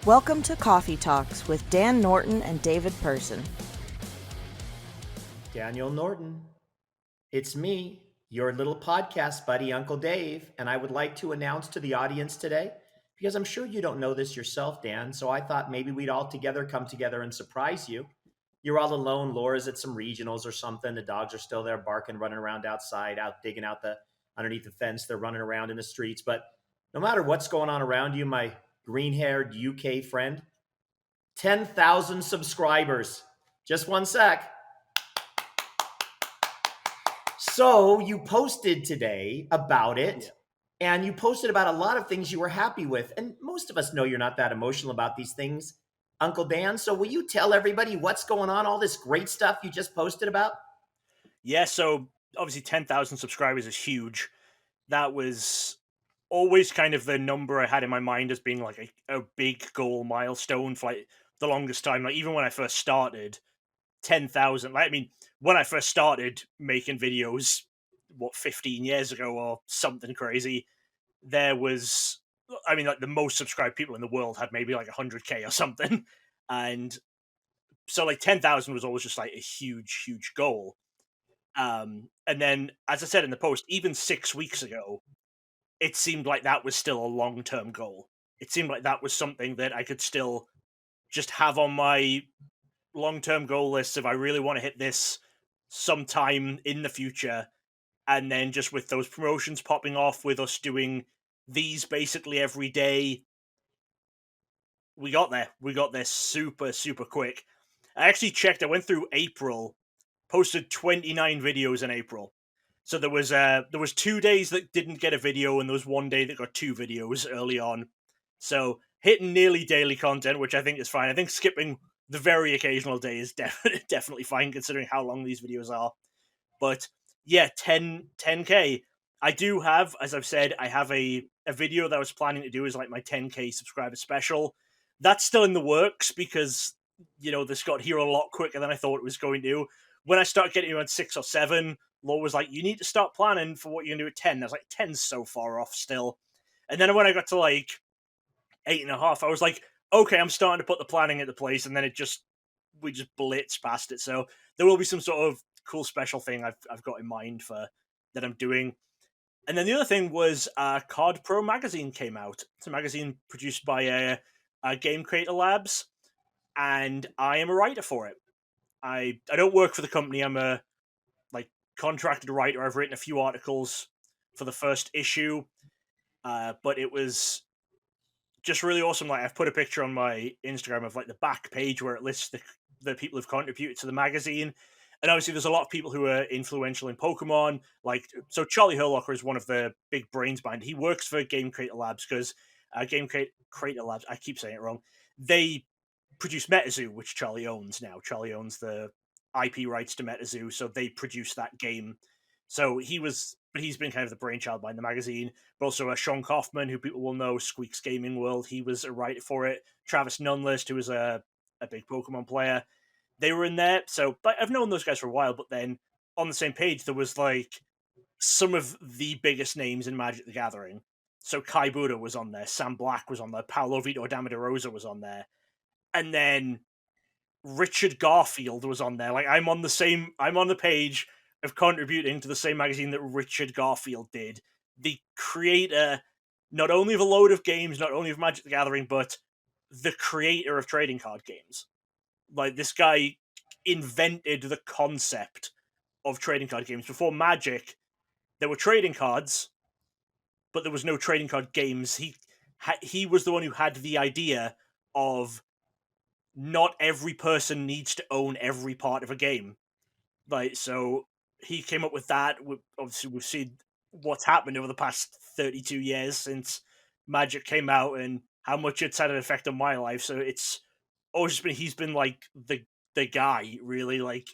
Welcome to Coffee Talks with Dan Norton and David Person. Daniel Norton, it's me, your little podcast buddy, Uncle Dave, and I would like to announce to the audience today, because I'm sure you don't know this yourself, Dan, so I thought maybe we'd all together come together and surprise you. You're all alone. Laura's at some regionals or something. The dogs are still there barking, running around outside, out digging out the underneath the fence. They're running around in the streets. But no matter what's going on around you, my green-haired UK friend, 10,000 subscribers. Just one sec. So you posted today about it, and you posted about a lot of things you were happy with. And most of us know you're not that emotional about these things, Uncle Dan. So will you tell everybody what's going on, all this great stuff you just posted about? Yeah, so obviously 10,000 subscribers is huge. That was always kind of the number I had in my mind as being like a big goal milestone for like the longest time. Like even when I first started, 10,000. Like, I mean, when I first started making videos, 15 years ago or something crazy, there was, I mean, like the most subscribed people in the world had maybe like 100K or something. And so like 10,000 was always just like a huge, huge goal. And then, as I said in the post, even 6 weeks ago, it seemed like that was still a long term goal. It seemed like that was something that I could still just have on my long term goal list if I really want to hit this sometime in the future. And then, just with those promotions popping off, with us doing these basically every day, we got there. We got there super, super quick. I actually checked, I went through April, posted 29 videos in April. So there was 2 days that didn't get a video, and there was one day that got two videos early on. So hitting nearly daily content, which I think is fine. I think skipping the very occasional day is definitely fine considering how long these videos are. But yeah, 10K. I do have, as I've said, I have a video that I was planning to do as like my 10K subscriber special. That's still in the works because, this got here a lot quicker than I thought it was going to. When I started getting around 6 or 7, Law was like, you need to start planning for what you're going to do at 10. I was like, 10's so far off still. And then when I got to like 8.5, I was like, okay, I'm starting to put the planning into place. And then we just blitzed past it. So there will be some sort of cool special thing I've got in mind for that I'm doing. And then the other thing was Card Pro magazine came out. It's a magazine produced by Game Creator Labs, and I am a writer for it. I don't work for the company. I'm a like contracted writer. I've written a few articles for the first issue, but it was just really awesome. Like I've put a picture on my Instagram of like the back page where it lists the people who've contributed to the magazine. And obviously, there's a lot of people who are influential in Pokemon. Like, so Charlie Herlocker is one of the big brains behind it. He works for Game Creator Labs because Creator Labs, I keep saying it wrong, they produce MetaZoo, which Charlie owns now. Charlie owns the IP rights to MetaZoo, so they produce that game. So he's been kind of the brainchild behind the magazine. But also Sean Kaufman, who people will know, Squeaks Gaming World, he was a writer for it. Travis Nunlist, who was a big Pokemon player, they were in there. So but I've known those guys for a while, but then on the same page, there was like some of the biggest names in Magic the Gathering. So Kai Buddha was on there, Sam Black was on there, Paolo Vitor Damaderosa was on there, and then Richard Garfield was on there. Like I'm on the page of contributing to the same magazine that Richard Garfield did. The creator, not only of a load of games, not only of Magic the Gathering, but the creator of trading card games. Like this guy invented the concept of trading card games. Before Magic, there were trading cards, but there was no trading card games. He was the one who had the idea of not every person needs to own every part of a game. Like, so he came up with that. Obviously, we've seen what's happened over the past 32 years since Magic came out and how much it's had an effect on my life. So it's always just he's been like the guy, really. Like,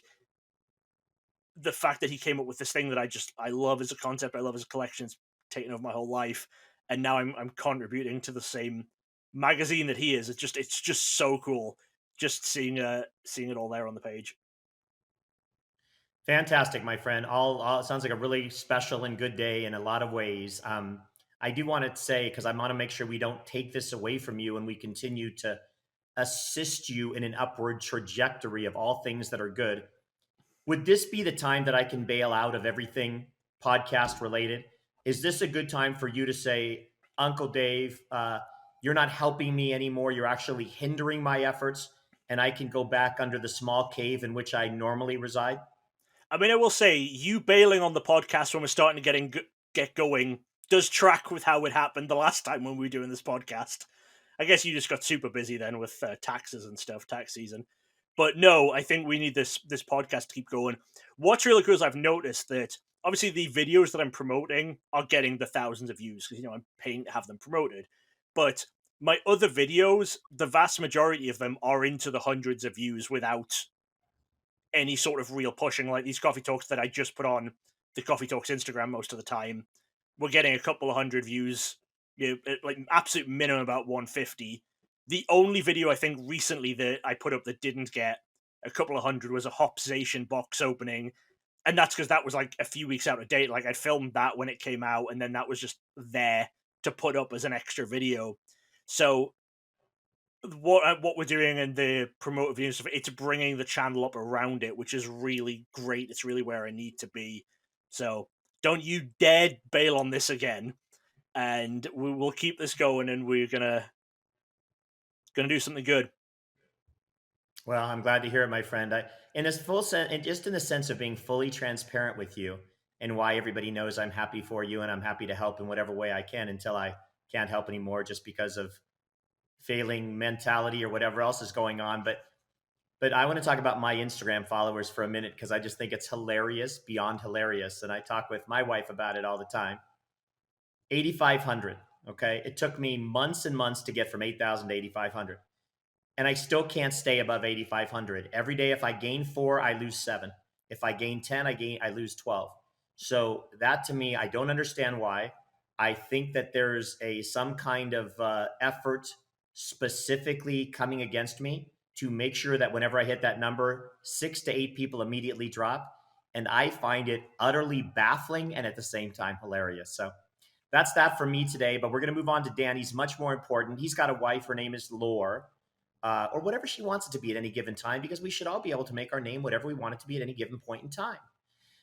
the fact that he came up with this thing that I love as a concept, I love as a collection, it's taken over my whole life. And now I'm contributing to the same magazine that he is. It's just so cool just seeing it all there on the page. Fantastic, my friend. All sounds like a really special and good day in a lot of ways. I do want to say, because I want to make sure we don't take this away from you and we continue to assist you in an upward trajectory of all things that are good. Would this be the time that I can bail out of everything podcast related? Is this a good time for you to say, Uncle Dave, you're not helping me anymore. You're actually hindering my efforts, and I can go back under the small cave in which I normally reside? I mean, I will say, you bailing on the podcast when we're starting to get going does track with how it happened the last time when we were doing this podcast. I guess you just got super busy then with taxes and stuff, tax season. But no, I think we need this podcast to keep going. What's really cool is I've noticed that obviously the videos that I'm promoting are getting the thousands of views because I'm paying to have them promoted. But my other videos, the vast majority of them are into the hundreds of views without any sort of real pushing. Like these Coffee Talks that I just put on the Coffee Talks Instagram most of the time, we're getting a couple of hundred views, like absolute minimum about 150. The only video I think recently that I put up that didn't get a couple of hundred was a Hopzation box opening, and that's because that was like a few weeks out of date. Like I filmed that when it came out, and then that was just there to put up as an extra video. So what we're doing and the promote videos stuff, it's bringing the channel up around it, which is really great. It's really where I need to be. So don't you dare bail on this again, and we will keep this going, and we're gonna do something good. Well, I'm glad to hear it, my friend. In a full sense, and just in the sense of being fully transparent with you, and why everybody knows I'm happy for you, and I'm happy to help in whatever way I can until I can't help anymore, just because of failing mentality or whatever else is going on. But I want to talk about my Instagram followers for a minute because I just think it's hilarious, beyond hilarious, and I talk with my wife about it all the time. 8,500. Okay, it took me months and months to get from 8,000 to 8,500. And I still can't stay above 8,500. Every day, if I gain 4, I lose 7. If I gain 10, I lose 12. So that, to me, I don't understand why. I think that there's some kind of effort specifically coming against me to make sure that whenever I hit that number, 6 to 8 people immediately drop. And I find it utterly baffling and at the same time hilarious. So that's that for me today. But we're going to move on to Dan. He's much more important. He's got a wife. Her name is Lore. Or whatever she wants it to be at any given time, because we should all be able to make our name whatever we want it to be at any given point in time.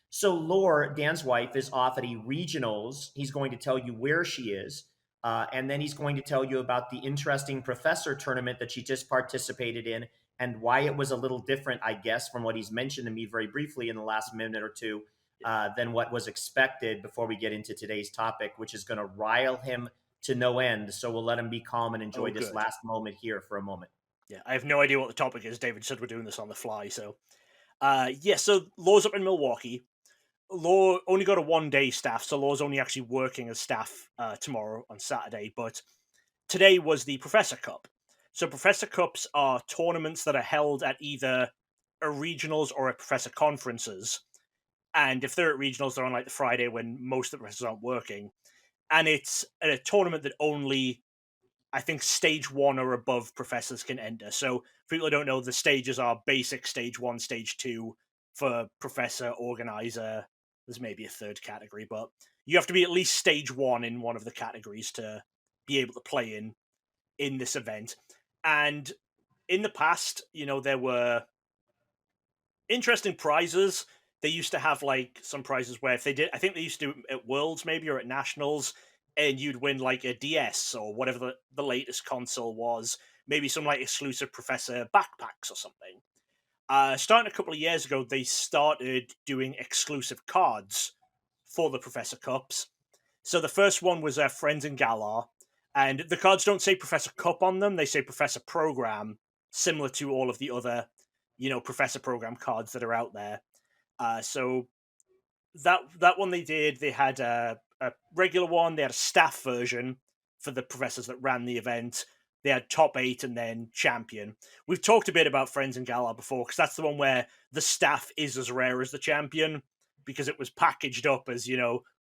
So Lore, Dan's wife, is off at a regionals. He's going to tell you where she is. And then he's going to tell you about the interesting professor tournament that she just participated in and why it was a little different, I guess, from what he's mentioned to me very briefly in the last minute or two than what was expected before we get into today's topic, which is going to rile him to no end. So we'll let him be calm and enjoy this last moment here for a moment. Yeah, I have no idea what the topic is. David said we're doing this on the fly, so so Law's up in Milwaukee. Law only got a 1-day staff, so Law's only actually working as staff tomorrow on Saturday, but today was the Professor Cup. So Professor Cups are tournaments that are held at either a regionals or a professor conferences. And if they're at regionals, they're on like the Friday when most of the professors aren't working. And it's a tournament that only, I think, stage 1 or above professors can enter. So for people who don't know, the stages are basic stage 1, stage 2 for professor, organizer. There's maybe a third category, but you have to be at least stage 1 in one of the categories to be able to play in this event. And in the past, there were interesting prizes. They used to have like some prizes where if they did, I think they used to do it at Worlds maybe or at Nationals, and you'd win like a DS or whatever the latest console was, maybe some like exclusive professor backpacks or something. Starting a couple of years ago, they started doing exclusive cards for the Professor Cups. So the first one was Friends in Galar, and the cards don't say Professor Cup on them, they say Professor Program, similar to all of the other, Professor Program cards that are out there. So that one they had a regular one, they had a staff version for the professors that ran the event. They had top 8 and then champion. We've talked a bit about Friends and Galar before because that's the one where the staff is as rare as the champion because it was packaged up as,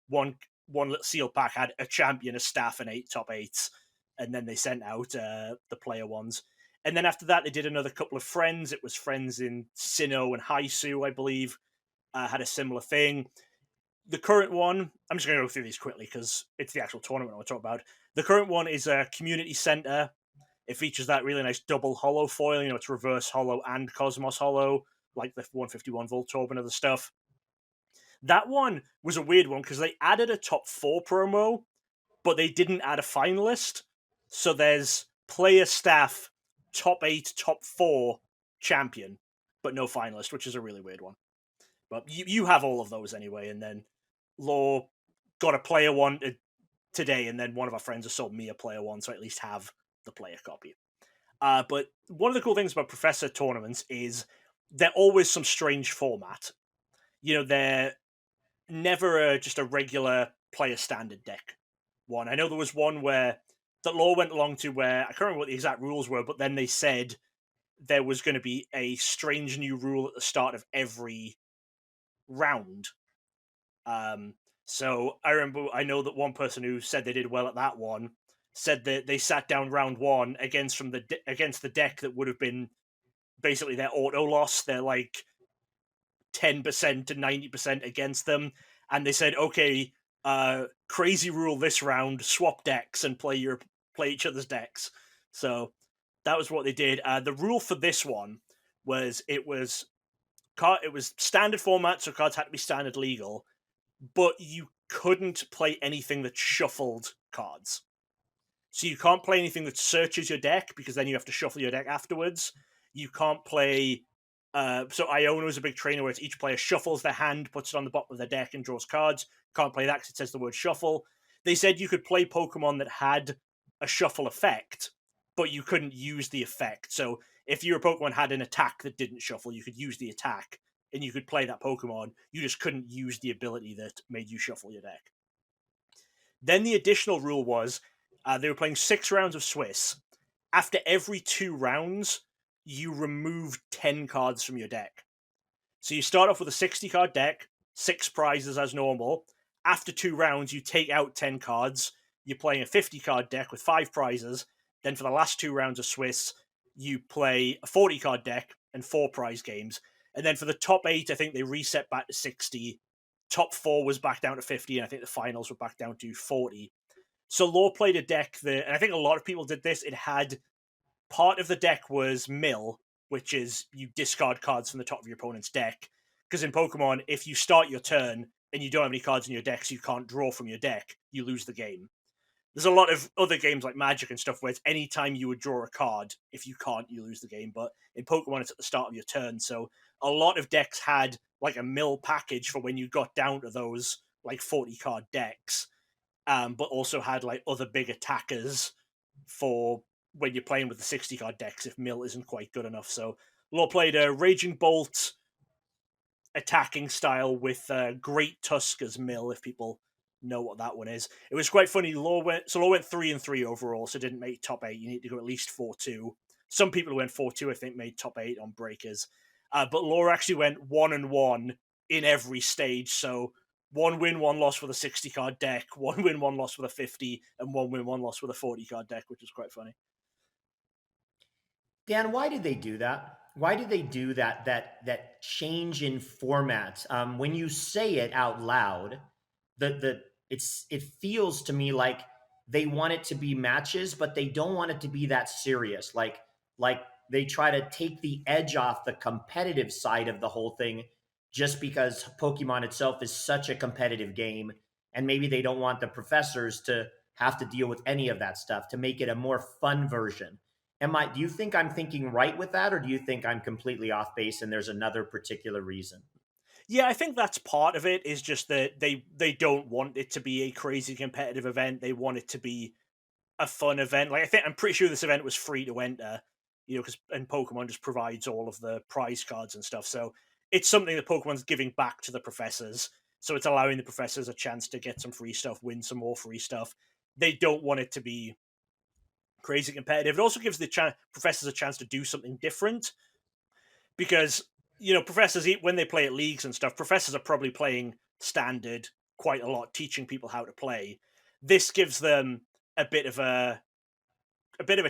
one little seal pack had a champion, a staff, and 8 top 8s. And then they sent out the player ones. And then after that, they did another couple of Friends. It was Friends in Sinnoh and Haisu, I believe, had a similar thing. the current one, I'm just going to go through these quickly because it's the actual tournament I want to talk about. The current one is a community center. It features that really nice double hollow foil. It's reverse hollow and Cosmos hollow, like the 151 volt orb and other stuff. That one was a weird one because they added a top 4 promo, but they didn't add a finalist. So there's player staff, top 8, top 4 champion, but no finalist, which is a really weird one. But you have all of those anyway, and then Law got a player one today, and then one of our friends has sold me a player one, so I at least have the player copy. But one of the cool things about Professor tournaments is they're always some strange format. They're never just a regular player standard deck one. I know there was one where that Law went along to where I can't remember what the exact rules were, but then they said there was going to be a strange new rule at the start of every round. So I know that one person who said they did well at that one said that they sat down round one against the deck that would have been basically their auto loss. They're like 10% to 90% against them, and they said, okay, crazy rule this round, swap decks and play each other's decks. So that was what they did. The rule for this one was it was standard format, so cards had to be standard legal, but you couldn't play anything that shuffled cards. So you can't play anything that searches your deck, because then you have to shuffle your deck afterwards. You can't play... so Iona is a big trainer where it's each player shuffles their hand, puts it on the bottom of their deck, and draws cards. Can't play that because it says the word shuffle. They said you could play Pokemon that had a shuffle effect, but you couldn't use the effect. So if your Pokemon had an attack that didn't shuffle, you could use the attack, and you could play that Pokemon. You just couldn't use the ability that made you shuffle your deck. Then the additional rule was they were playing 6 rounds of Swiss. After every 2 rounds, you remove 10 cards from your deck. So you start off with a 60-card deck, 6 prizes as normal. After 2 rounds, you take out 10 cards. You're playing a 50-card deck with 5 prizes. Then for the last 2 rounds of Swiss, you play a 40-card deck and 4 prize games. And then for the top 8, I think they reset back to 60. Top 4 was back down to 50, and I think the finals were back down to 40. So Law played a deck that, and I think a lot of people did this, it had part of the deck was mill, which is you discard cards from the top of your opponent's deck. Because in Pokemon, if you start your turn and you don't have any cards in your deck, so you can't draw from your deck, you lose the game. There's a lot of other games like Magic and stuff where it's any time you would draw a card. If you can't, you lose the game. But in Pokemon, it's at the start of your turn. So a lot of decks had like a mill package for when you got down to those like 40-card decks, but also had like other big attackers for when you're playing with the 60-card decks if mill isn't quite good enough. So Law played a Raging Bolt attacking style with Great Tusk as mill, if people know what that one is. It was quite funny. Law went 3-3 overall, so didn't make top 8. You need to go at least 4-2. Some people who went 4-2, I think, made top 8 on breakers. But Law actually went 1-1 in every stage. So 1 win, 1 loss with a 60-card deck, 1 win, 1 loss with a 50, and 1 win, 1 loss with a 40-card deck, which is quite funny. Dan, why did they do that? Why did they do that change in format? When you say it out loud, it feels to me like they want it to be matches, but they don't want it to be that serious. Like they try to take the edge off the competitive side of the whole thing, just because Pokemon itself is such a competitive game, and maybe they don't want the professors to have to deal with any of that stuff, to make it a more fun version. Do you think I'm thinking right with that, or do you think I'm completely off base and there's another particular reason? Yeah, I think that's part of it, is just that they don't want it to be a crazy competitive event. They want it to be a fun event. Like, I'm pretty sure this event was free to enter, because and Pokemon just provides all of the prize cards and stuff. So it's something that Pokemon's giving back to the professors. So it's allowing the professors a chance to get some free stuff, win some more free stuff. They don't want it to be crazy competitive. It also gives the professors a chance to do something different, because professors, when they play at leagues and stuff, professors are probably playing standard quite a lot, teaching people how to play. This gives them a bit of a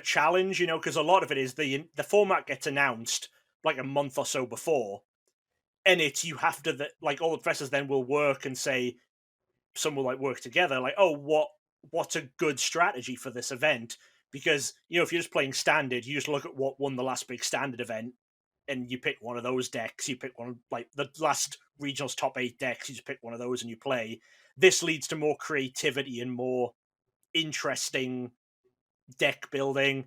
challenge, because a lot of it is the format gets announced like a month or so before, and it's you have to like all the professors then will work and say some will like work together like, oh, what's a good strategy for this event, because if you're just playing standard, you just look at what won the last big standard event and you pick one of those decks. You pick one like the last regional's top 8 decks, you just pick one of those and you play. This leads to more creativity and more interesting deck building.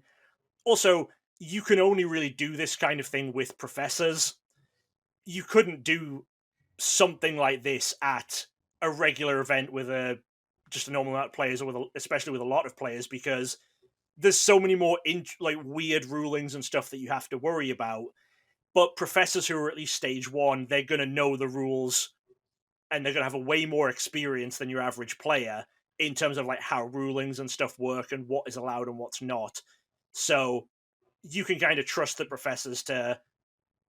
Also, you can only really do this kind of thing with professors. You couldn't do something like this at a regular event with just a normal amount of players, or especially with a lot of players, because there's so many more like weird rulings and stuff that you have to worry about. But professors who are at least stage 1, they're going to know the rules, and they're going to have a way more experience than your average player in terms of like how rulings and stuff work and what is allowed and what's not. So you can kind of trust the professors to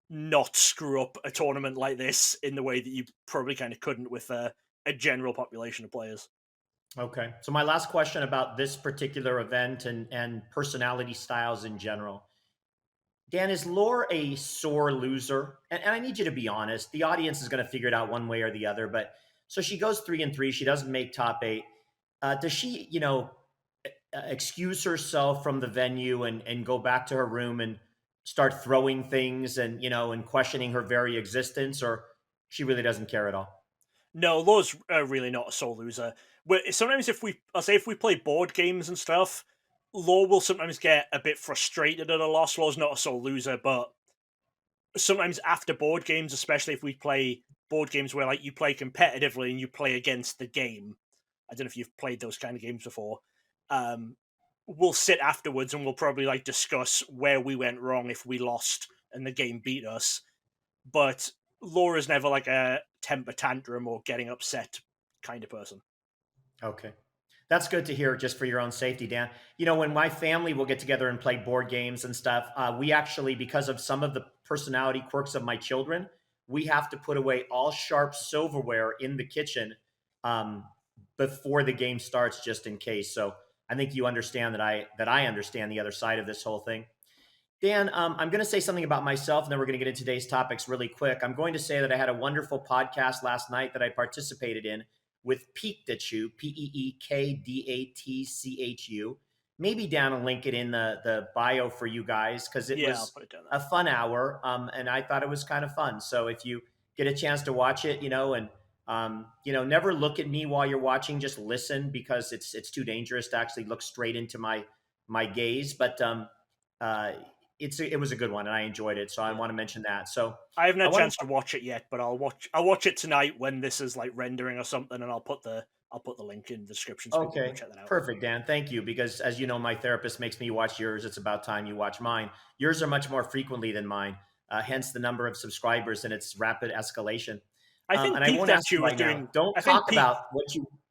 not screw up a tournament like this in the way that you probably kind of couldn't with a general population of players. Okay. So my last question about this particular event and personality styles in general. Dan, is Lore a sore loser? And I need you to be honest. The audience is going to figure it out one way or the other. But so she goes 3-3. She doesn't make top 8. Does she, excuse herself from the venue and go back to her room and start throwing things and questioning her very existence, or she really doesn't care at all? No, Lore's really not a sole loser. Sometimes I'll say if we play board games and stuff, Lore will sometimes get a bit frustrated at a loss. Lore's not a sole loser, but sometimes after board games, especially if we play board games where like you play competitively and you play against the game. I don't know if you've played those kind of games before. We'll sit afterwards and we'll probably like discuss where we went wrong if we lost and the game beat us. But Laura's never like a temper tantrum or getting upset kind of person. Okay. That's good to hear, just for your own safety, Dan. When my family will get together and play board games and stuff, we actually, because of some of the personality quirks of my children, we have to put away all sharp silverware in the kitchen before the game starts, just in case. So I think you understand that I understand the other side of this whole thing. Dan, I'm going to say something about myself, and then we're going to get into today's topics really quick. I'm going to say that I had a wonderful podcast last night that I participated in with Peekdachu, Peekdachu. Maybe Dan will link it in the bio for you guys, because it was a fun hour, and I thought it was kind of fun. So if you get a chance to watch it, never look at me while you're watching. Just listen, because it's too dangerous to actually look straight into my gaze. But it was a good one, and I enjoyed it. So I want to mention that. So I haven't had a chance to watch it yet, but I'll watch it tonight when this is like rendering or something, and I'll put the link in the description so people can check that out. Perfect, Dan. Thank you. Because as you know, my therapist makes me watch yours. It's about time you watch mine. Yours are much more frequently than mine. Hence the number of subscribers and its rapid escalation. I think and I won't ask you right now. Don't talk about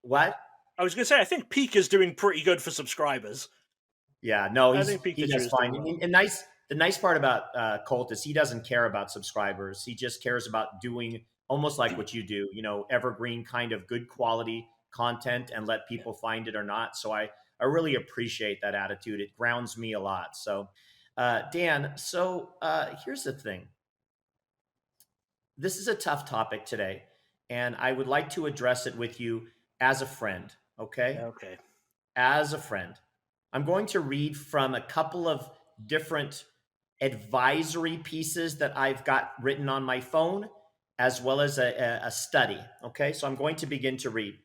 what? I was going to say, I think Peek is doing pretty good for subscribers. Yeah, no, he does fine. Well. The nice part about Colt is he doesn't care about subscribers. He just cares about doing almost like what you do, evergreen kind of good quality content, and let people find it or not. So I really appreciate that attitude. It grounds me a lot. So, Dan, here's the thing. This is a tough topic today, and I would like to address it with you as a friend, okay? Okay. As a friend. I'm going to read from a couple of different advisory pieces that I've got written on my phone, as well as a study. Okay, so I'm going to begin to read.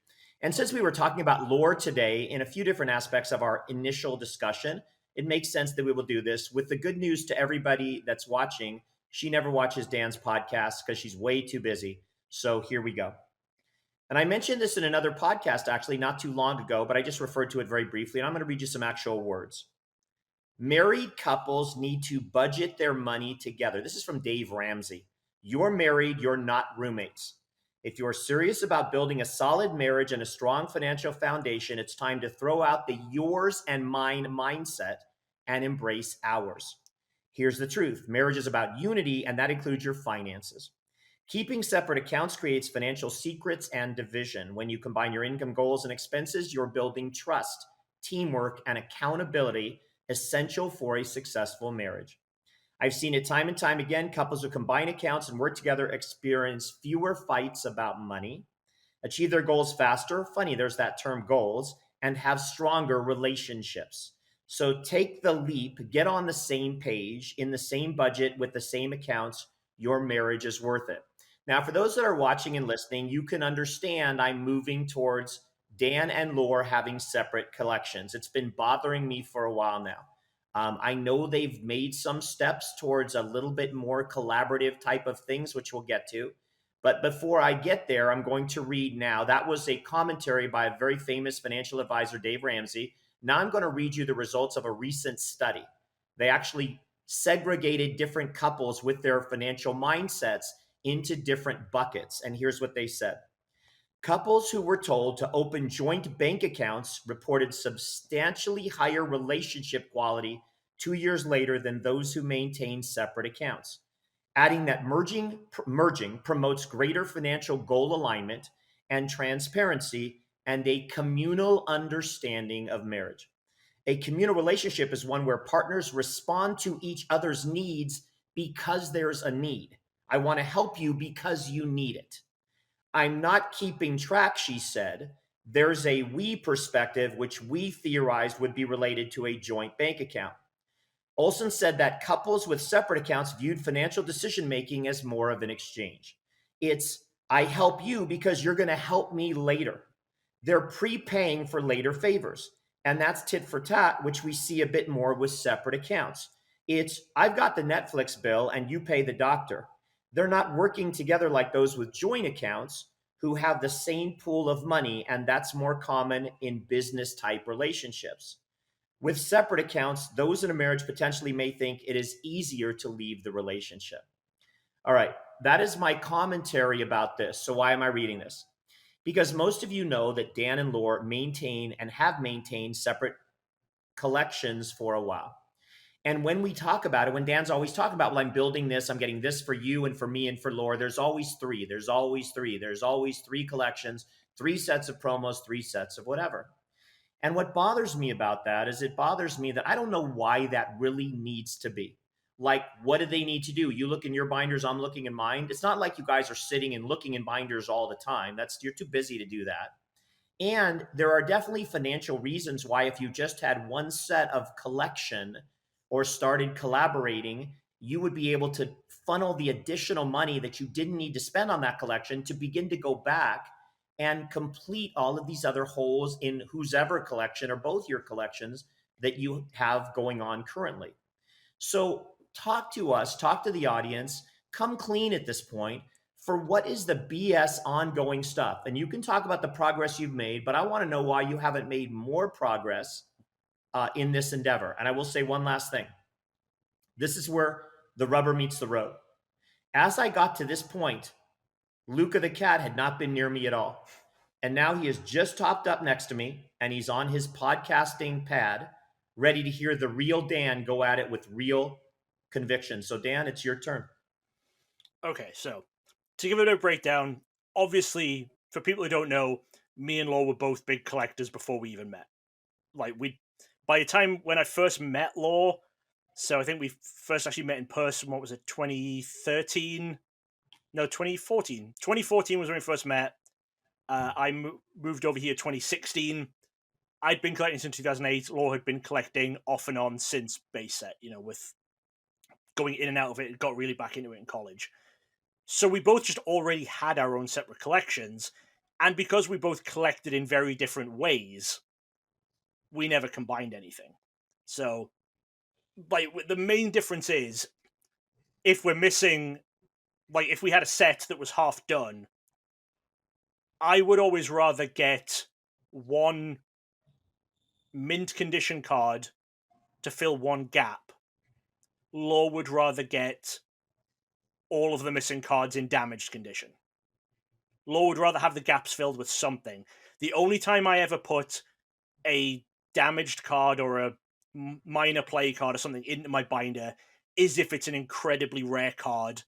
And since we were talking about lore today in a few different aspects of our initial discussion, it makes sense that we will do this. With the good news to everybody that's watching, she never watches Dan's podcast because she's way too busy. So here we go. And I mentioned this in another podcast, actually, not too long ago, but I just referred to it very briefly. And I'm going to read you some actual words. Married couples need to budget their money together. This is from Dave Ramsey. You're married, you're not roommates. If you're serious about building a solid marriage and a strong financial foundation, it's time to throw out the yours and mine mindset and embrace ours. Here's the truth. Marriage is about unity, and that includes your finances. Keeping separate accounts creates financial secrets and division. When you combine your income goals and expenses, you're building trust, teamwork, and accountability, essential for a successful marriage. I've seen it time and time again. Couples who combine accounts and work together experience fewer fights about money, achieve their goals faster. Funny, there's that term goals, and have stronger relationships. So take the leap, get on the same page, in the same budget, with the same accounts. Your marriage is worth it. Now, for those that are watching and listening, you can understand I'm moving towards Dan and Laura having separate collections. It's been bothering me for a while now. I know they've made some steps towards a little bit more collaborative type of things, which we'll get to. But before I get there, I'm going to read now. That was a commentary by a very famous financial advisor, Dave Ramsey. Now I'm going to read you the results of a recent study. They actually segregated different couples with their financial mindsets into different buckets. And here's what they said. Couples who were told to open joint bank accounts reported substantially higher relationship quality 2 years later than those who maintained separate accounts, adding that merging promotes greater financial goal alignment and transparency and a communal understanding of marriage. A communal relationship is one where partners respond to each other's needs because there's a need. I want to help you because you need it. I'm not keeping track, she said. There's a we perspective, which we theorized would be related to a joint bank account. Olson said that couples with separate accounts viewed financial decision making as more of an exchange. It's, I help you because you're going to help me later. They're prepaying for later favors. And that's tit for tat, which we see a bit more with separate accounts. It's, I've got the Netflix bill and you pay the doctor. They're not working together like those with joint accounts who have the same pool of money, and that's more common in business type relationships. With separate accounts, those in a marriage potentially may think it is easier to leave the relationship. All right, that is my commentary about this. So why am I reading this? Because most of you know that Dan and Laura maintain and have maintained separate collections for a while. And when we talk about it, when Dan's always talking about, well, I'm building this, I'm getting this for you and for me and for Laura, there's always three. There's always three collections, three sets of promos, three sets of whatever. And what bothers me about that is it bothers me that I don't know why that really needs to be. Like, what do they need to do? You look in your binders, I'm looking in mine. It's not like you guys are sitting and looking in binders all the time. You're too busy to do that. And there are definitely financial reasons why if you just had one set of collection or started collaborating, you would be able to funnel the additional money that you didn't need to spend on that collection to begin to go back and complete all of these other holes in whose ever collection or both your collections that you have going on currently. So talk to us, talk to the audience, come clean at this point for what is the BS ongoing stuff. And you can talk about the progress you've made, but I want to know why you haven't made more progress in this endeavor. And I will say one last thing. This is where the rubber meets the road. As I got to this point, Luca the cat had not been near me at all. And now he is just topped up next to me and he's on his podcasting pad, ready to hear the real Dan go at it with real conviction. So Dan, it's your turn. Okay, so to give it a breakdown, obviously, for people who don't know, me and Law were both big collectors before we even met. By the time when I first met Law, so I think we first actually met in person, what was it, 2013? No, 2014. 2014 was when we first met. I moved over here 2016. I'd been collecting since 2008. Law had been collecting off and on since base set, with going in and out of it, got really back into it in college. So we both just already had our own separate collections. And because we both collected in very different ways, we never combined anything. So, the main difference is, if we're missing, if we had a set that was half done, I would always rather get one mint condition card to fill one gap. Law would rather get all of the missing cards in damaged condition. Law would rather have the gaps filled with something. The only time I ever put a damaged card or a minor play card or something into my binder is if it's an incredibly rare card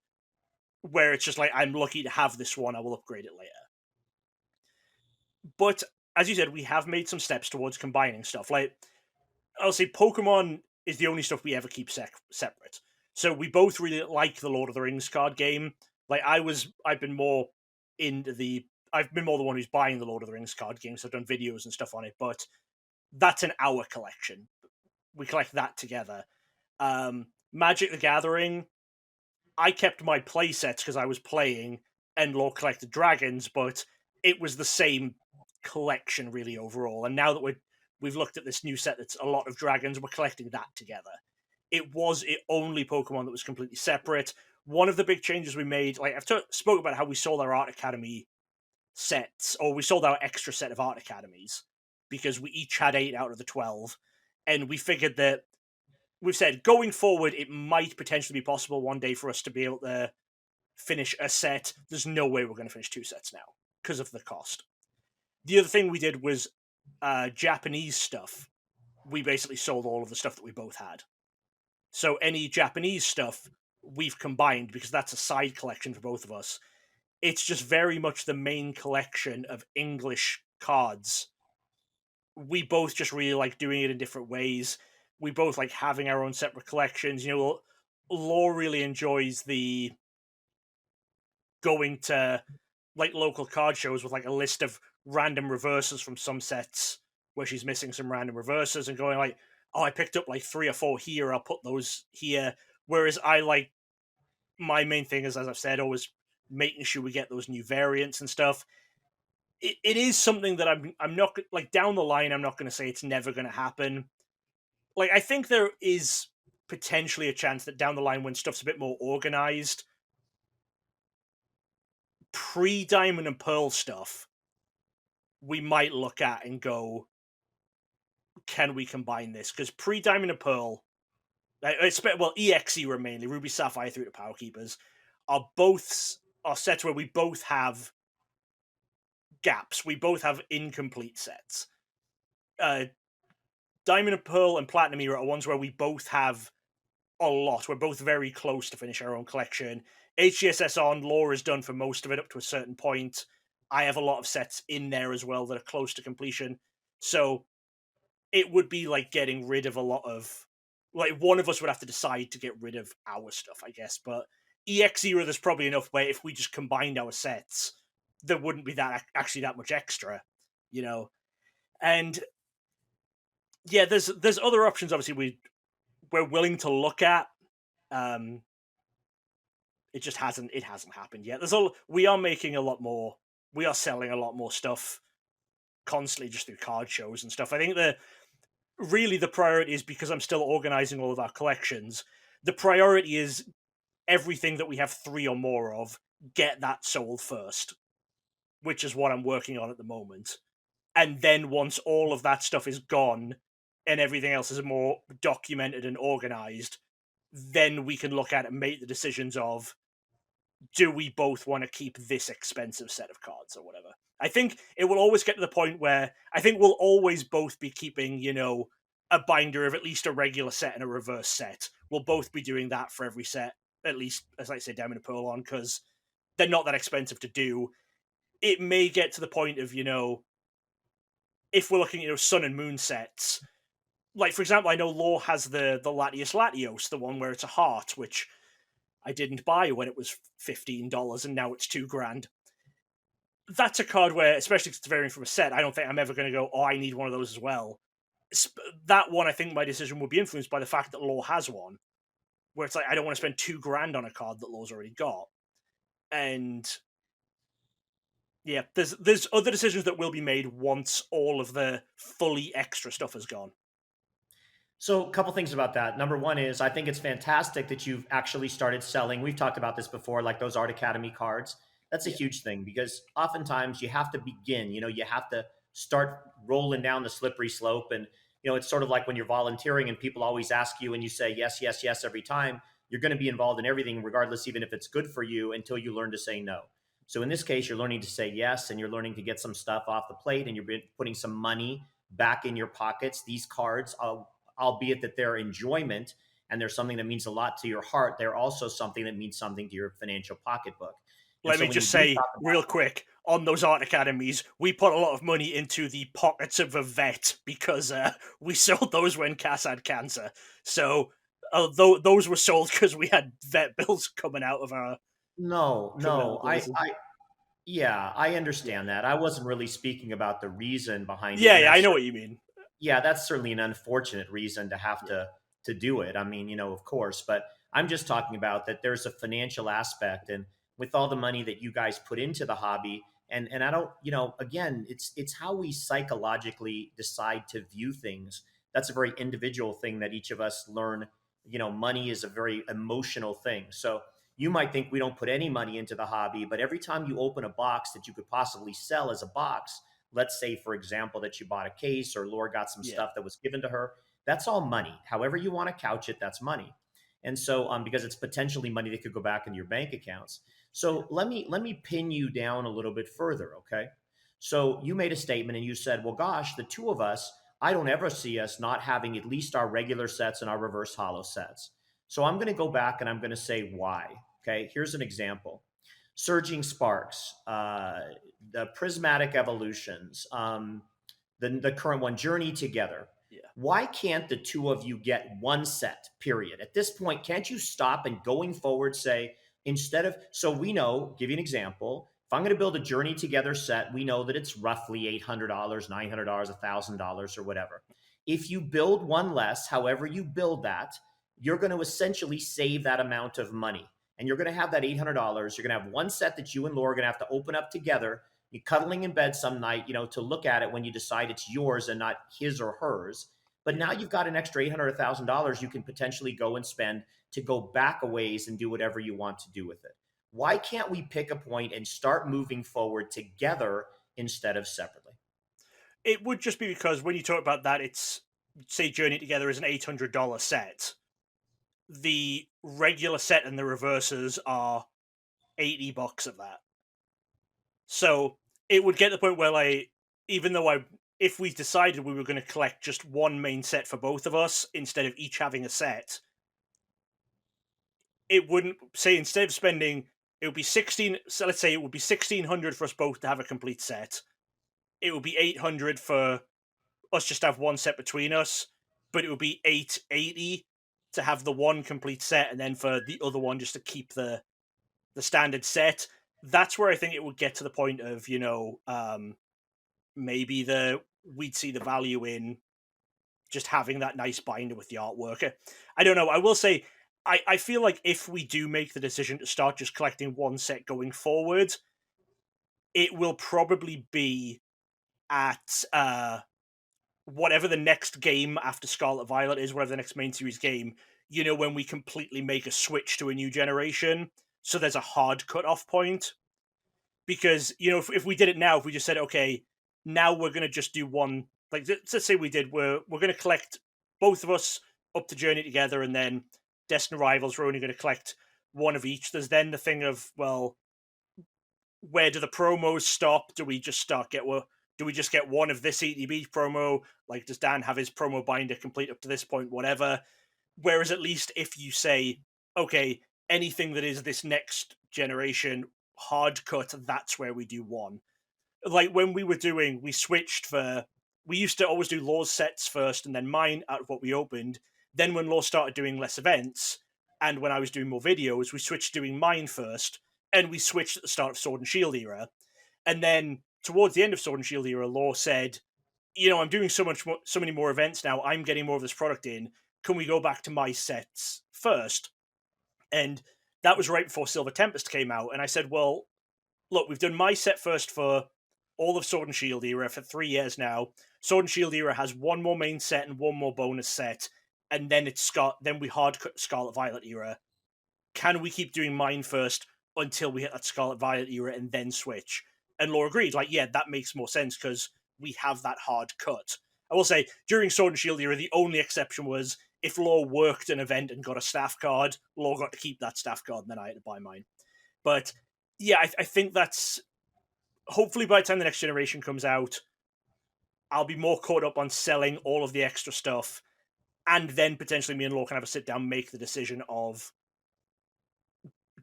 where it's just I'm lucky to have this one, I will upgrade it later. But as you said, we have made some steps towards combining stuff. I'll say Pokemon is the only stuff we ever keep separate. So we both really like the Lord of the Rings card game. Like I've been more the one who's buying the Lord of the Rings card game, so I've done videos and stuff on it. But that's in our collection. We collect that together. Magic the Gathering, I kept my play sets because I was playing, and Law collected dragons, but it was the same collection really overall. And now that we've looked at this new set that's a lot of dragons, we're collecting that together. It was only Pokemon that was completely separate. One of the big changes we made, like spoke about how we sold our Art Academy sets, or we sold our extra set of Art Academies because we each had 8 out of the 12, and we figured that we've said going forward it might potentially be possible one day for us to be able to finish a set. There's no way we're going to finish 2 sets now because of the cost. The other thing we did was Japanese stuff. We basically sold all of the stuff that we both had. So any Japanese stuff we've combined because that's a side collection for both of us. It's just very much the main collection of English cards. We both just really like doing it in different ways. We both like having our own separate collections. You know, Law really enjoys the going to like local card shows with like a list of random reverses from some sets where she's missing some random reverses and going like, oh, I picked up like 3 or 4 here, I'll put those here. Whereas I like, my main thing is, as I've said, always making sure we get those new variants and stuff. It is something that I'm not like down the line. I'm not going to say it's never going to happen. Like I think there is potentially a chance that down the line when stuff's a bit more organized, pre-Diamond and Pearl stuff, we might look at and go, can we combine this? Because pre-Diamond and Pearl, EXE mainly, Ruby Sapphire through to Power Keepers, are sets where we both have gaps. We both have incomplete sets. Diamond and Pearl and Platinum Era are ones where we both have a lot. We're both very close to finish our own collection. HGSS on, Law is done for most of it up to a certain point. I have a lot of sets in there as well that are close to completion. So it would be like getting rid of a lot of... Like, one of us would have to decide to get rid of our stuff, I guess. But EX Era, there's probably enough where if we just combined our sets, there wouldn't be that much extra, you know? And yeah, there's other options, obviously, we're willing to look at. It just hasn't happened yet. We are making a lot more. We are selling a lot more stuff constantly just through card shows and stuff. I think really the priority is, because I'm still organizing all of our collections, the priority is everything that we have 3 or more of, get that sold first, which is what I'm working on at the moment. And then once all of that stuff is gone and everything else is more documented and organized, then we can look at it and make the decisions of, do we both want to keep this expensive set of cards or whatever? I think it will always get to the point where I think we'll always both be keeping, you know, a binder of at least a regular set and a reverse set. We'll both be doing that for every set, at least, as I say, Diamond and Pearl on, because they're not that expensive to do. It may get to the point of, you know, if we're looking at, you know, Sun and Moon sets, like, for example, I know Law has the Latios Latios, the one where it's a heart, which I didn't buy when it was $15 and now it's $2,000. That's a card where, especially if it's varying from a set, I don't think I'm ever going to go, oh, I need one of those as well. That one, I think my decision would be influenced by the fact that Law has one, where it's like, I don't want to spend $2,000 on a card that Law's already got. And yeah, there's other decisions that will be made once all of the fully extra stuff is gone. So a couple things about that. Number one is, I think it's fantastic that you've actually started selling. We've talked about this before, like those Art Academy cards. That's a huge thing, because oftentimes you have to begin, you know, you have to start rolling down the slippery slope. And, you know, it's sort of like when you're volunteering and people always ask you and you say yes, yes, yes every time. You're going to be involved in everything, regardless, even if it's good for you, until you learn to say no. So in this case, you're learning to say yes, and you're learning to get some stuff off the plate, and you're putting some money back in your pockets. These cards, albeit that they're enjoyment and they're something that means a lot to your heart, they're also something that means something to your financial pocketbook. Let me just say real quick, on those Art Academies, we put a lot of money into the pockets of a vet because we sold those when Cass had cancer. So Although those were sold because we had vet bills coming out of our No, coming out no. of those. Yeah, I Yeah, understand that. I wasn't really speaking about the reason behind it, yeah, and yeah. I that's know what you mean. yeah, that's certainly an unfortunate reason to have Yeah, to do it. I mean, of course, but I'm just talking about that there's a financial aspect, and with all the money that you guys put into the hobby, and I don't, again, it's how we psychologically decide to view things. That's a very individual thing that each of us learn. Money is a very emotional thing. So you might think we don't put any money into the hobby, but every time you open a box that you could possibly sell as a box, let's say, for example, that you bought a case or Laura got some yeah, stuff that was given to her, that's all money. However you want to couch it, that's money. And so, because it's potentially money that could go back into your bank accounts. yeah, So let me pin you down a little bit further, okay? So you made a statement and you said, well, gosh, the two of us, I don't ever see us not having at least our regular sets and our reverse hollow sets. So I'm going to go back and I'm going to say why. Okay, here's an example. Surging Sparks, the Prismatic Evolutions, the current one, Journey Together. yeah. Why can't the two of you get one set, period? At this point, can't you stop and going forward say, instead of, so we know, give you an example, if I'm going to build a Journey Together set, we know that it's roughly $800, $900, $1,000 or whatever. If you build one less, however you build that, you're going to essentially save that amount of money. And you're going to have that $800. You're going to have one set that you and Laura are going to have to open up together. You're cuddling in bed some night, to look at it when you decide it's yours and not his or hers. But now you've got an extra $800, $1,000 you can potentially go and spend to go back a ways and do whatever you want to do with it. Why can't we pick a point and start moving forward together instead of separately? It would just be because when you talk about that, it's say Journey Together is an $800 set. The regular set and the reverses are $80 of that. So it would get to the point where, like, even though if we decided we were going to collect just one main set for both of us instead of each having a set, it wouldn't say instead of spending, it would be 16. So let's say it would be 1,600 for us both to have a complete set. It would be 800 for us just to have one set between us, but it would be 880 to have the one complete set, and then for the other one just to keep the standard set. That's where I think it would get to the point of maybe we'd see the value in just having that nice binder with the artwork. I don't know. I will say I feel like if we do make the decision to start just collecting one set going forward, it will probably be at whatever the next game after Scarlet Violet is, whatever the next main series game, when we completely make a switch to a new generation. So there's a hard cutoff point. Because, if we did it now, if we just said, okay, now we're going to just do one, like, let's say we're going to collect both of us up to Journey Together, and then Destined Rivals, we're only going to collect one of each. There's then the thing of, well, where do the promos stop? Do we just do we just get one of this ETB promo? Like, does Dan have his promo binder complete up to this point? Whatever. Whereas at least if you say, okay, anything that is this next generation hard cut, that's where we do one. Like when we switched we used to always do Law's sets first and then mine out of what we opened. Then when Law started doing less events, and when I was doing more videos, we switched doing mine first, and we switched at the start of Sword and Shield era. And then towards the end of Sword and Shield era, Law said, I'm doing so many more events now. I'm getting more of this product in. Can we go back to my sets first? And that was right before Silver Tempest came out. And I said, well, look, we've done my set first for all of Sword and Shield era for 3 years now. Sword and Shield era has one more main set and one more bonus set, and then then we hard cut Scarlet Violet era. Can we keep doing mine first until we hit that Scarlet Violet era and then switch? And Laura agreed, like, yeah, that makes more sense because we have that hard cut. I will say, during Sword and Shield era, the only exception was if Law worked an event and got a staff card, Law got to keep that staff card, and then I had to buy mine. But yeah, I think that's hopefully by the time the next generation comes out, I'll be more caught up on selling all of the extra stuff, and then potentially me and Law can have a sit down, make the decision of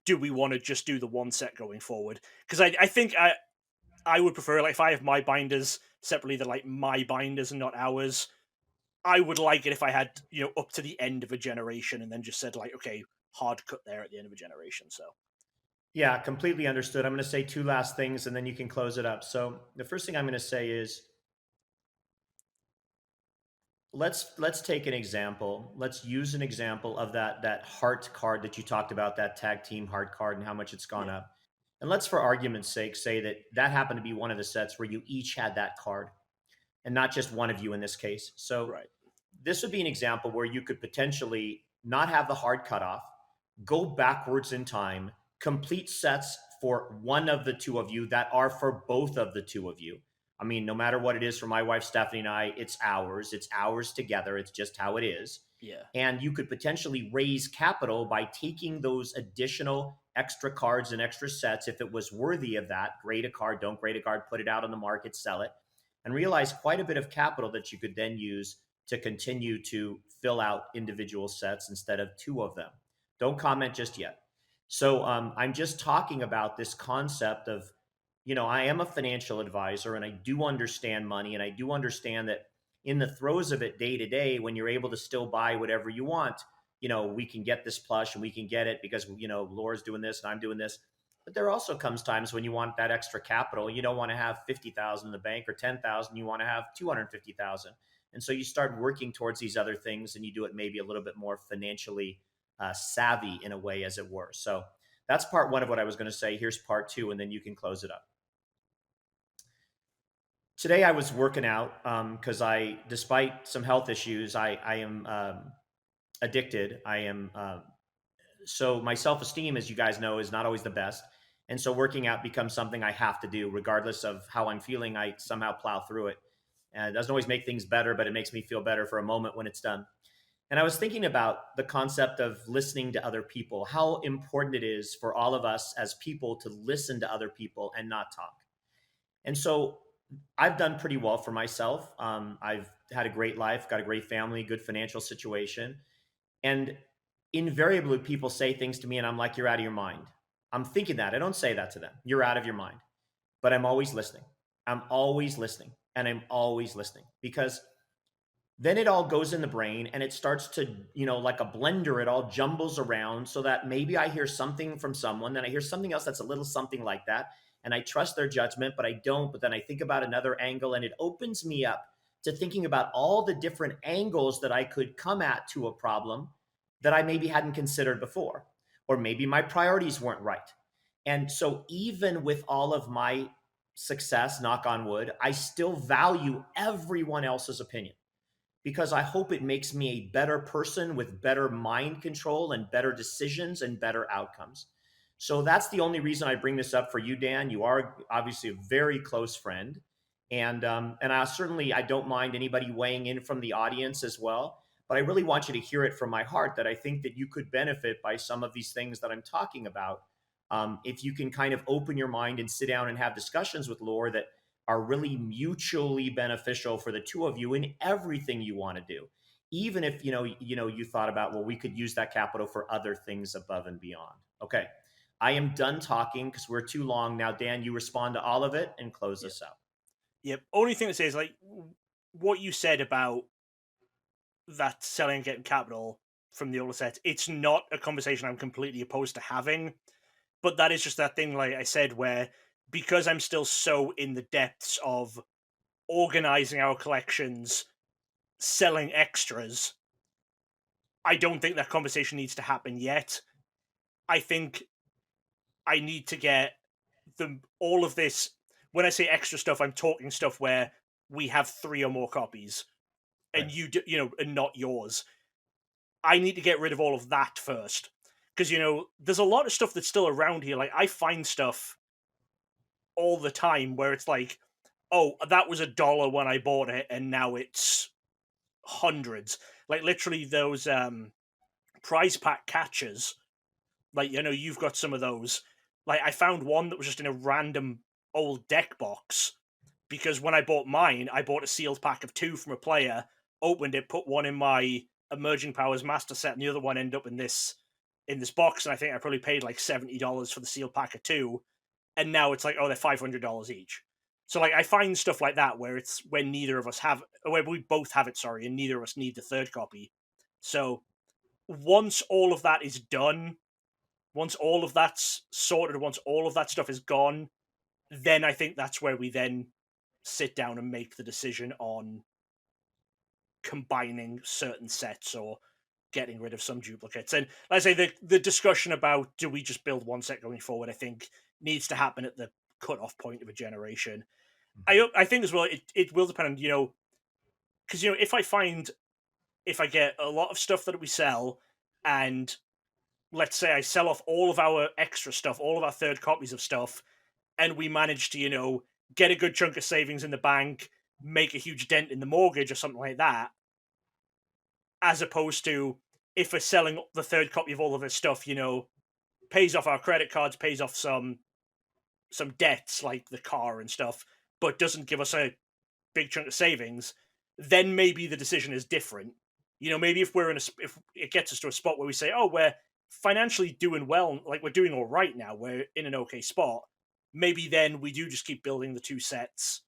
do we want to just do the one set going forward? Because I think I would prefer, like, if I have my binders separately, they're like my binders and not ours. I would like it if I had, up to the end of a generation and then just said like, okay, hard cut there at the end of a generation. So Yeah, completely understood. I'm going to say two last things and then you can close it up. So the first thing I'm going to say is let's take an example. Let's use an example of that heart card that you talked about, that tag team heart card and how much it's gone yeah, up. And let's, for argument's sake, say that that happened to be one of the sets where you each had that card and not just one of you in this case. So right. this would be an example where you could potentially not have the hard cutoff, go backwards in time, complete sets for one of the two of you that are for both of the two of you. I mean, no matter what it is for my wife, Stephanie, and I, it's ours. It's ours together. It's just how it is. Yeah. And you could potentially raise capital by taking those additional extra cards and extra sets. If it was worthy of that, grade a card, don't grade a card, put it out on the market, sell it, and realize quite a bit of capital that you could then use to continue to fill out individual sets instead of two of them. Don't comment just yet. So I'm just talking about this concept of, I am a financial advisor and I do understand money, and I do understand that in the throes of it day to day, when you're able to still buy whatever you want, we can get this plush and we can get it because, Laura's doing this and I'm doing this. But there also comes times when you want that extra capital. You don't want to have 50,000 in the bank or 10,000. You want to have 250,000. And so you start working towards these other things and you do it maybe a little bit more financially savvy in a way, as it were. So that's part one of what I was going to say. Here's part two, and then you can close it up. Today I was working out because despite some health issues, I am addicted. I am so my self-esteem, as you guys know, is not always the best. And so working out becomes something I have to do, regardless of how I'm feeling. I somehow plow through it. And it doesn't always make things better, but it makes me feel better for a moment when it's done. And I was thinking about the concept of listening to other people, how important it is for all of us as people to listen to other people and not talk. And so I've done pretty well for myself. I've had a great life, got a great family, good financial situation. And invariably, people say things to me, and I'm like, you're out of your mind. I'm thinking that. I don't say that to them. You're out of your mind. But I'm always listening. I'm always listening. And I'm always listening because then it all goes in the brain and it starts to, like a blender, it all jumbles around so that maybe I hear something from someone, then I hear something else that's a little something like that. And I trust their judgment, but I don't. But then I think about another angle and it opens me up to thinking about all the different angles that I could come at to a problem that I maybe hadn't considered before, or maybe my priorities weren't right. And so even with all of my success, knock on wood, I still value everyone else's opinion because I hope it makes me a better person with better mind control and better decisions and better outcomes. So that's the only reason I bring this up for you, Dan. You are obviously a very close friend. And I don't mind anybody weighing in from the audience as well. But I really want you to hear it from my heart that I think that you could benefit by some of these things that I'm talking about. If you can kind of open your mind and sit down and have discussions with Laura that are really mutually beneficial for the two of you in everything you want to do. Even if you thought about, well, we could use that capital for other things above and beyond. Okay, I am done talking because we're too long now. Dan, you respond to all of it and close us out. Yep. Only thing to say is like what you said about that selling and getting capital from the older sets. It's not a conversation I'm completely opposed to having, but that is just that thing, like I said, where because I'm still so in the depths of organizing our collections, selling extras, I don't think that conversation needs to happen yet. I think I need to get all of this. When I say extra stuff, I'm talking stuff where we have 3 or more copies, and Right. and not yours. I need to get rid of all of that first, because there's a lot of stuff that's still around here. Like I find stuff all the time where it's like, oh, that was $1 when I bought it, and now it's hundreds. Like literally those prize pack catchers. Like you've got some of those. Like I found one that was just in a random old deck box because when I bought mine, I bought a sealed pack of 2 from a player, opened it, put one in my Emerging Powers master set, and the other one ended up in this box. And I think I probably paid like $70 for the sealed pack of 2, and now it's like, oh, they're $500 each. So like I find stuff like that where it's when where we both have it, and neither of us need the third copy. So once all of that is done, once all of that's sorted, once all of that stuff is gone, then I think that's where we then sit down and make the decision on combining certain sets or getting rid of some duplicates. And like I say, the discussion about do we just build one set going forward, I think needs to happen at the cut-off point of a generation. I think as well, it will depend on, because, if I get a lot of stuff that we sell, and let's say I sell off all of our extra stuff, all of our third copies of stuff, and we manage to, get a good chunk of savings in the bank, make a huge dent in the mortgage or something like that, as opposed to if we're selling the third copy of all of this stuff, pays off our credit cards, pays off some debts like the car and stuff, but doesn't give us a big chunk of savings, then maybe the decision is different. Maybe if it gets us to a spot where we say, oh, we're financially doing well, like we're doing all right now, we're in an okay spot, maybe then we do just keep building the two sets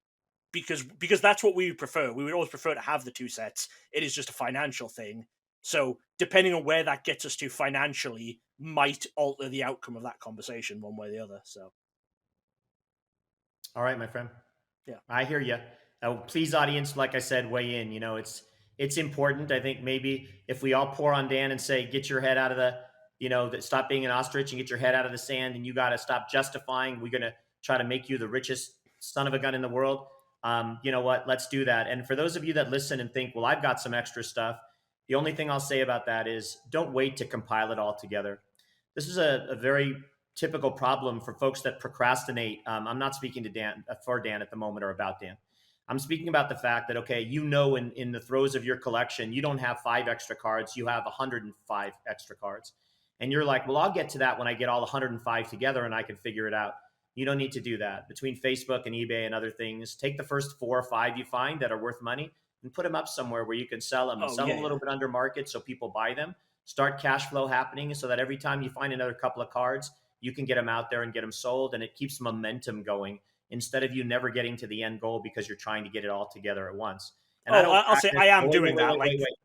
because that's what we would prefer. We would always prefer to have the two sets. It is just a financial thing. So depending on where that gets us to financially might alter the outcome of that conversation one way or the other. So. All right, my friend. Yeah. I hear you. Please, audience, like I said, weigh in. It's important. I think maybe if we all pour on Dan and say, get your head out of stop being an ostrich and get your head out of the sand, and you got to stop justifying. We're going to try to make you the richest son of a gun in the world. You know what? Let's do that. And for those of you that listen and think, well, I've got some extra stuff, the only thing I'll say about that is don't wait to compile it all together. This is a very typical problem for folks that procrastinate. I'm not speaking to Dan for Dan at the moment or about Dan. I'm speaking about the fact that, okay, in the throes of your collection, you don't have 5 extra cards, you have 105 extra cards. And you're like, well, I'll get to that when I get all 105 together and I can figure it out. You don't need to do that. Between Facebook and eBay and other things, take the first 4 or 5 you find that are worth money and put them up somewhere where you can sell them. Sell them a little bit under market so people buy them. Start cash flow happening so that every time you find another couple of cards, you can get them out there and get them sold, and it keeps momentum going instead of you never getting to the end goal because you're trying to get it all together at once. And I'll say I am doing that.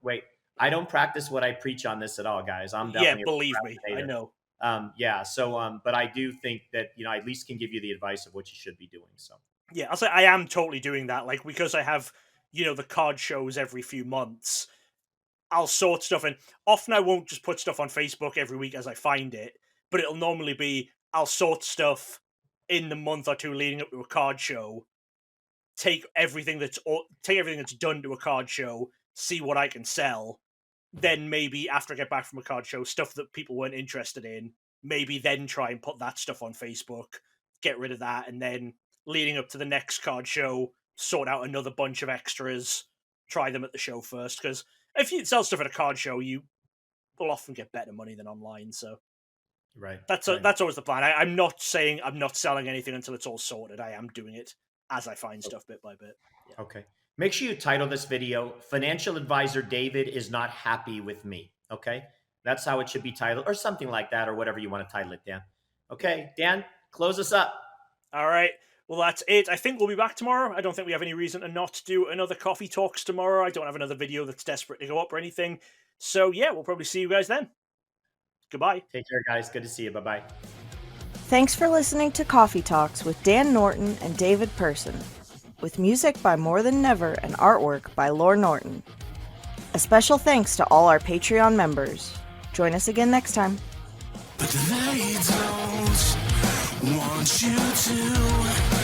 Wait. I don't practice what I preach on this at all, guys. I'm definitely believe me, I know. But I do think that I at least can give you the advice of what you should be doing. So I'll say I am totally doing that. Like because I have the card shows every few months, I'll sort stuff, and often I won't just put stuff on Facebook every week as I find it, but it'll normally be I'll sort stuff in the month or two leading up to a card show, take everything that's done to a card show, see what I can sell. Then maybe after I get back from a card show, stuff that people weren't interested in, maybe then try and put that stuff on Facebook, get rid of that, and then leading up to the next card show, sort out another bunch of extras, try them at the show first. Because if you sell stuff at a card show, you will often get better money than online. So right, that's always the plan. I'm not saying I'm not selling anything until it's all sorted. I am doing it as I find stuff bit by bit. Yeah. Okay. Make sure you title this video, Financial Advisor David is not happy with me. Okay. That's how it should be titled, or something like that, or whatever you want to title it, Dan. Okay. Dan, close us up. All right. Well, that's it. I think we'll be back tomorrow. I don't think we have any reason to not do another Coffee Talks tomorrow. I don't have another video that's desperate to go up or anything. So yeah, we'll probably see you guys then. Goodbye. Take care, guys. Good to see you. Bye-bye. Thanks for listening to Coffee Talks with Dan Norton and David Person, with music by More Than Never and artwork by Lore Norton. A special thanks to all our Patreon members. Join us again next time. But they don't want you to.